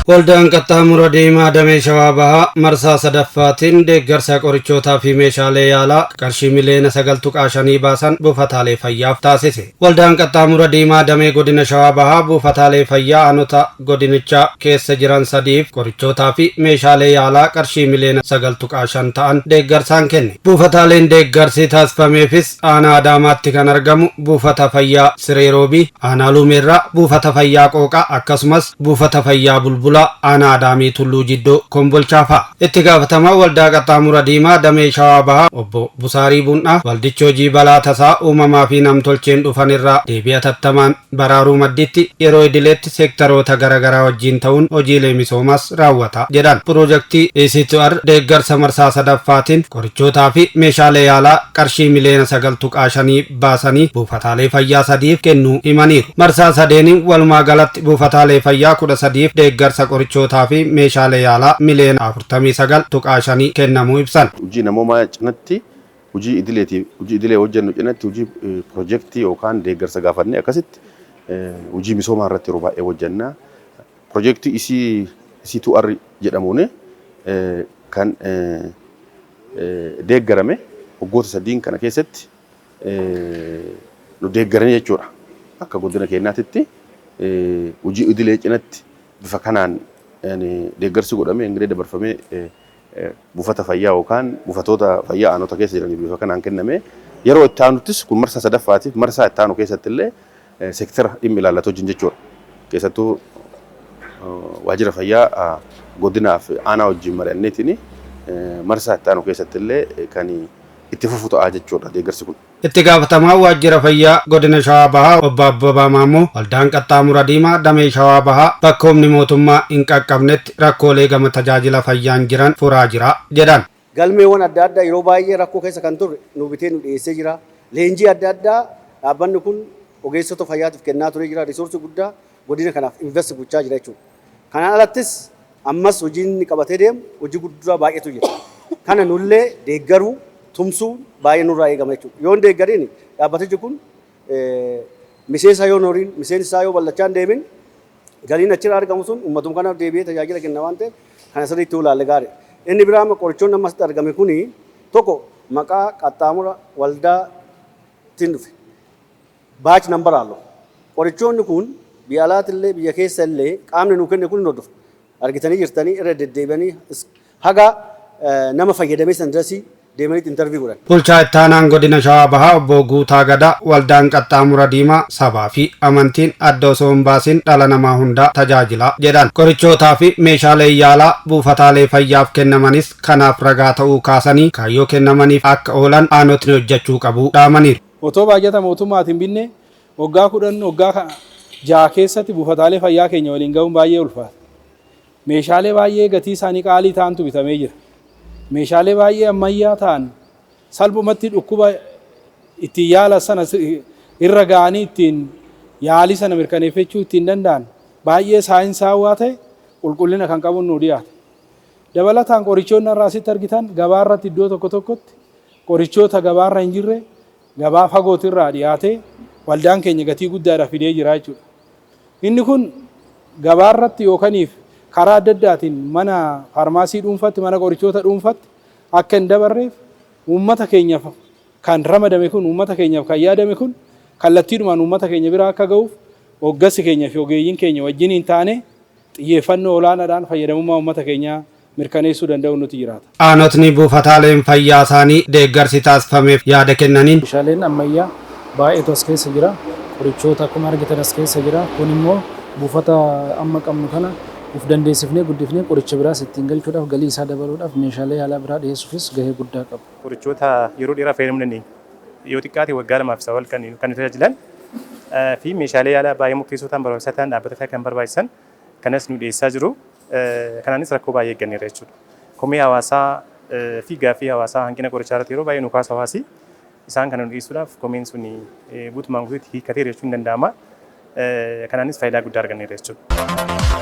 Waldaan qaxxaamura diimaa damee shawaa bahaa marsaa sadaffaatiin deeggarsa qorichootaa fi meeshaalee yaalaa qarshii miliyoona 9.5 baasan buufataalee fayyaaf taasise. Waldaan qaxxaamura diimaa damee godina shawaa bahaa buufataalee fayyaa aanota godinichaa keessa jiran sadiif qorichootaa fi meeshaalee yaalaa qarshii miliyoona 9.5 ta'an deeggarsaan kenne. Buufataaleen deeggarsi taasifameefis aanaa Adaamaatti kan argamu buufata fayyaa Sireeroobii, aanaa Lumeerraa buufata fayyaa Qooqaa akkasumas buufata fayyaa Bulbula aanaa Adaamii Tulluu Jiddoo Kombolchaafa. Itti gaafatamaa waldaa qaxxaamura diimaa damee shawaa bahaa obbo Busaarii Bun'aa waldichi hojii balaa tasaa uumamaa fi namtolcheen dhufan irraa deebii hatattamaan baraaruu madditti yeroo idileetti seektaroota garaagaraa wajjin ta'uun hojiilee misoomaas raawwata jedhan. Piroojeektii ECTR deeggarsa marsaa sadaffaatiin qorichootaa fi meeshaalee yaalaa qarshii miliyoona 9.5 baasanii buufataalee fayyaa sadiif kennuu himaniiru. Marsaa sadeeniin walumaa galatti buufataalee fayyaa 13 deeggarsa qorichootaa fi meeshaalee yaalaa miliyoona 49.5 kennamuu ibsan. Hojii namoomaa cinatti hojii idilee hojjennu cinatti hojii piroojeektii yookaan deeggarsa gaafannee akkasitti hojii misoomaa irratti yeroo baay'ee hojjenna. Piroojeektii ECTR jedhamuun kan deeggarame waggoota sadiin kana keessatti nu deeggaranii jechuudha. Akka godina keenyaatti hojii idilee cinatti bifa kanaan deeggarsi godhamee ingiree dabarfamee buufata fayyaa yookaan buufatoota fayyaa aanota keessa jiran bifa kanaan kenname. Yeroo itti aanuttis kun marsaa sadaffaatiif marsaa itti aanu keessatti illee seektara dhimmi ilaallatu wajjin jechuudha. Keessattuu waajjira fayyaa godinaaf aanaa wajjin mari'anneetiin marsaa itti aanu keessatti illee kan itti fufu ta'a jechuudha deeggarsi kun. Itti gaafatamaa waajjira fayyaa godina shawaa bahaa obbo Abbabaa Maammoo waldaan qaxxaamura diimaa damee shawaa bahaa bakka humni mootummaa hin qaqqabnetti rakkoolee gama tajaajila fayyaan jiran furaa jira jedhan. Galmeewwan adda addaa yeroo baay'ee rakkoo keessa kan turre nu bitee nu dhiyeessee jira. Leenjii adda addaa dhaabbanni kun ogeessota fayyaatiif kennaa ture jira. Risoorsii guddaa godina kanaaf invest gochaa jira jechuudha. Kanaan alattis ammas hojiin inni qabatee deemu hojii guddaa baay'eetu jira. Kana nullee deeggaruu tumsuu baay'ee nurraa eegama jechuudha. Yoo hin deeggariin dhaabbatichi kun miseensa yoo noriin miseensi isaa yoo bal'achaan deemin galiin achirraa argamu sun uummatuma kanaaf deebi'ee tajaajila kenna waan ta'eef kana sirriitti ilaalle gaariidha. Inni biraa qorichoonni amma asitti argame kuni tokko maqaa qaxxaamura waldaatiin dhufe baach nambaraallo. Qorichoonni kun biyya alaatti illee biyya keessa illee qaamni nuu kenne kun hin hordofu. Argitanii jirtanii irra deddeebi'anii haga nama fayyadamee sandarasii deemanii interview godhan. Bulchaa itti aanaan godina shawaa bahaa obbo Guutaa Gadaa waldaan qaxxaamura diimaa sabaa fi amantiin adda osoo hin baasin dhala namaa hundaa tajaajila jedhan. Qorichootaa fi meeshaalee yaalaa buufataalee fayyaaf kennamanis kanaaf ragaa ta'uu kaasanii kaayyoo kennamaniif akka oolan aanotni hojjechuu qabu dhaamaniiru. Otoo baajata mootummaatiin binne waggaa 10 waggaa 6 keessatti buufataalee fayyaa keenya waliin ga'uun baay'ee ulfaata. Meeshaalee baay'ee gatii isaanii qaalii ta'antu bitamee jira. Meeshaalee baay'ee ammayyaa ta'an salphumatti dhukkuba ittiin yaala sana irra ga'anii ittiin yaalii sana mirkaneeffachuu ittiin danda'an baay'ee saayinsaawaa ta'e qulqullina kan qabu nu dhiyaate. Dabalataan qorichoonni irraa asitti argitan gabaarratti iddoo tokko tokkotti qorichoota gabaarra hin jirre gabaa fagootirraa dhiyaatee waldaan keenya gatii guddaadhaaf fidee jira jechuudha. Inni kun gabaarratti yookaniif karaa adda addaatiin mana faarmaasii dhuunfatti mana qorichoota dhuunfatti akka hin dabarreef uummata keenyaaf kan ramadame kun uummata keenyaaf kan yaadame kun kallattiidhumaan uummata keenya bira akka ga'uuf hoggansi keenya fi ogeeyyiin keenya wajjin hin taane xiyyeeffannoo olaanaadhaan fayyadamummaa uummata keenyaa mirkaneessuu danda'u nuti jiraata. Aanotni buufataaleen fayyaa isaanii deeggarsi taasifameef yaada kennaniin. Meeshaaleen ammayyaa baay'eetu as keessa jira. Qorichoota akkuma argitan as keessa jira. Kun immoo buufata amma qabnu kana uf dandeessifnee guddifnee qoricha biraas ittiin galchuudhaaf galii isaa dabaluudhaaf meeshaalee yaalaa biraa dhiyeessuufis gahee guddaa qabu. Qorichoota yeroo dheeraa fayyadamuu dandeenya. Yoo xiqqaate waggaa 2 fi 3 kan tajaajilan fi meeshaalee yaalaa baay'ee murteessoo ta'an barbaachisaa ta'an dhaabbata kan barbaachisan kanas nu dhiyeessaa jiru. Kanaanis rakkoo baay'ee eegganneerra jechuudha. Komii hawaasaa fi gaaffii hawaasaa hanqina qorichaa irratti yeroo baay'ee nu kaasu hawaasi isaan kana nu dhiyeessuudhaaf komiin sun guutumaan guutuutti hiikateera jechuun ni danda'ama. Kanaanis faayidaa guddaa arganneerra jechuudha.